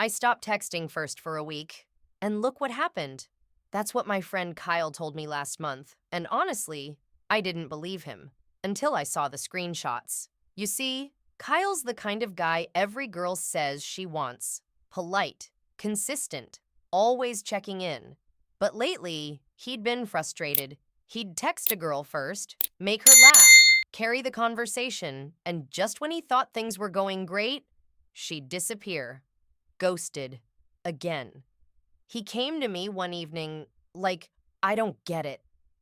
I stopped texting first for a week, and look what happened. That's what my friend Kyle told me last month, and honestly, I didn't believe him until I saw the screenshots. You see, Kyle's the kind of guy every girl says she wants: polite, consistent, always checking in. But lately, he'd been frustrated. He'd text a girl first, make her laugh, carry the conversation, and just when he thought things were going great, she'd disappear. Ghosted. Again. He came to me one evening like, I don't get it.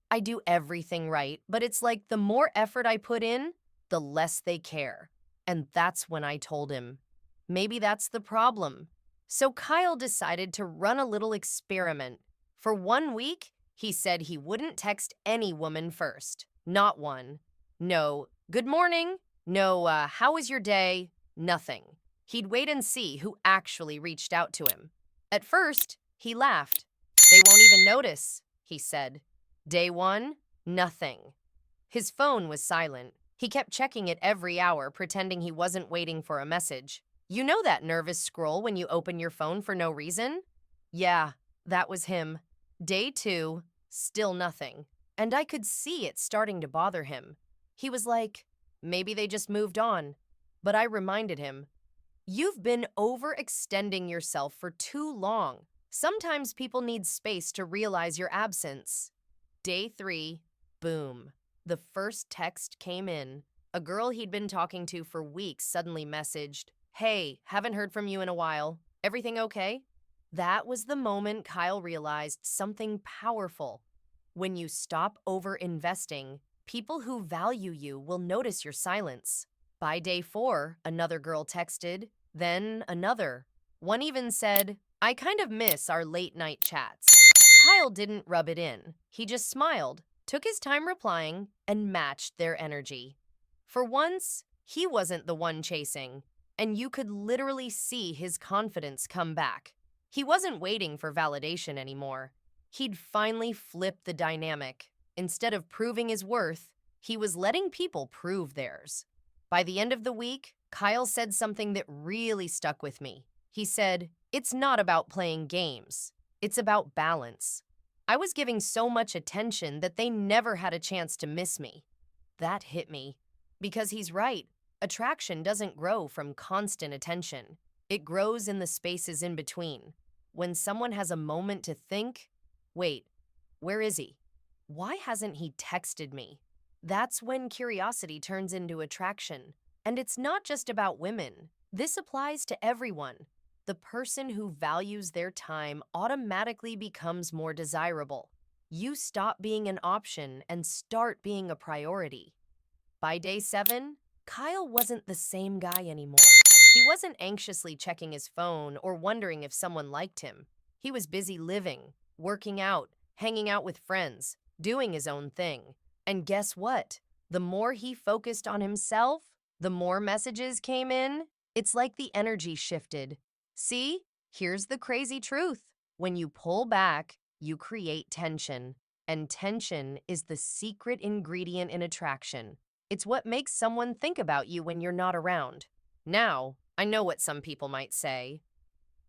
I do everything right, but it's like the more effort I put in, the less they care. And that's when I told him, maybe that's the problem. So Kyle decided to run a little experiment. For 1 week, he said he wouldn't text any woman first. Not one. No, good morning. No, how was your day? Nothing. He'd wait and see who actually reached out to him. At first, he laughed. They won't even notice, he said. Day one, nothing. His phone was silent. He kept checking it every hour, pretending he wasn't waiting for a message. You know that nervous scroll when you open your phone for no reason? Yeah, that was him. Day two, still nothing. And I could see it starting to bother him. He was like, maybe they just moved on. But I reminded him, you've been overextending yourself for too long. Sometimes people need space to realize your absence. Day three, boom. The first text came in. A girl he'd been talking to for weeks suddenly messaged, hey, haven't heard from you in a while. Everything okay? That was the moment Kyle realized something powerful. When you stop over-investing, people who value you will notice your silence. By day four, another girl texted, then another. One even said, I kind of miss our late-night chats. Kyle didn't rub it in. He just smiled, took his time replying, and matched their energy. For once, he wasn't the one chasing, and you could literally see his confidence come back. He wasn't waiting for validation anymore. He'd finally flipped the dynamic. Instead of proving his worth, he was letting people prove theirs. By the end of the week, Kyle said something that really stuck with me. He said, it's not about playing games. It's about balance. I was giving so much attention that they never had a chance to miss me. That hit me. Because he's right. Attraction doesn't grow from constant attention. It grows in the spaces in between. When someone has a moment to think, wait, where is he? Why hasn't he texted me? That's when curiosity turns into attraction. And it's not just about women. This applies to everyone. The person who values their time automatically becomes more desirable. You stop being an option and start being a priority. By day seven, Kyle wasn't the same guy anymore. He wasn't anxiously checking his phone or wondering if someone liked him. He was busy living, working out, hanging out with friends, doing his own thing. And guess what? The more he focused on himself, the more messages came in. It's like the energy shifted. See, here's the crazy truth. When you pull back, you create tension. And tension is the secret ingredient in attraction. It's what makes someone think about you when you're not around. Now, I know what some people might say.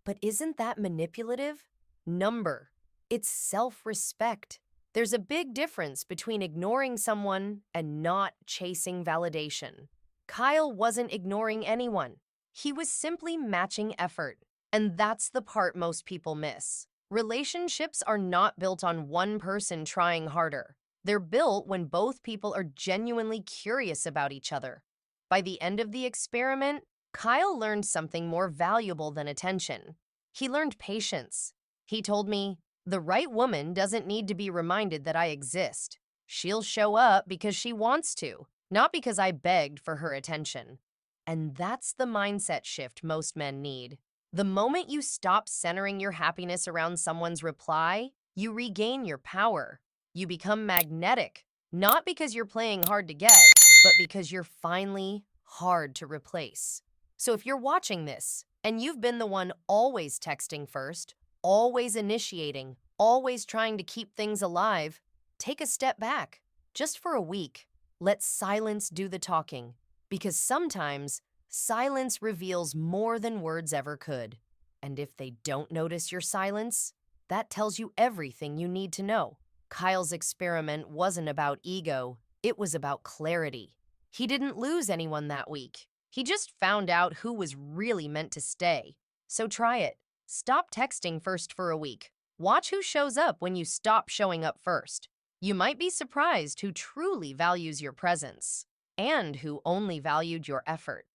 But isn't that manipulative? Number. It's self-respect. There's a big difference between ignoring someone and not chasing validation. Kyle wasn't ignoring anyone. He was simply matching effort. And that's the part most people miss. Relationships are not built on one person trying harder. They're built when both people are genuinely curious about each other. By the end of the experiment, Kyle learned something more valuable than attention. He learned patience. He told me, the right woman doesn't need to be reminded that I exist. She'll show up because she wants to, not because I begged for her attention. And that's the mindset shift most men need. The moment you stop centering your happiness around someone's reply, you regain your power. You become magnetic, not because you're playing hard to get, but because you're finally hard to replace. So if you're watching this, and you've been the one always texting first, always initiating, always trying to keep things alive, take a step back, just for a week. Let silence do the talking, because sometimes silence reveals more than words ever could. And if they don't notice your silence, that tells you everything you need to know. Kyle's experiment wasn't about ego, it was about clarity. He didn't lose anyone that week. He just found out who was really meant to stay. So try it. Stop texting first for a week. Watch who shows up when you stop showing up first. You might be surprised who truly values your presence and who only valued your effort.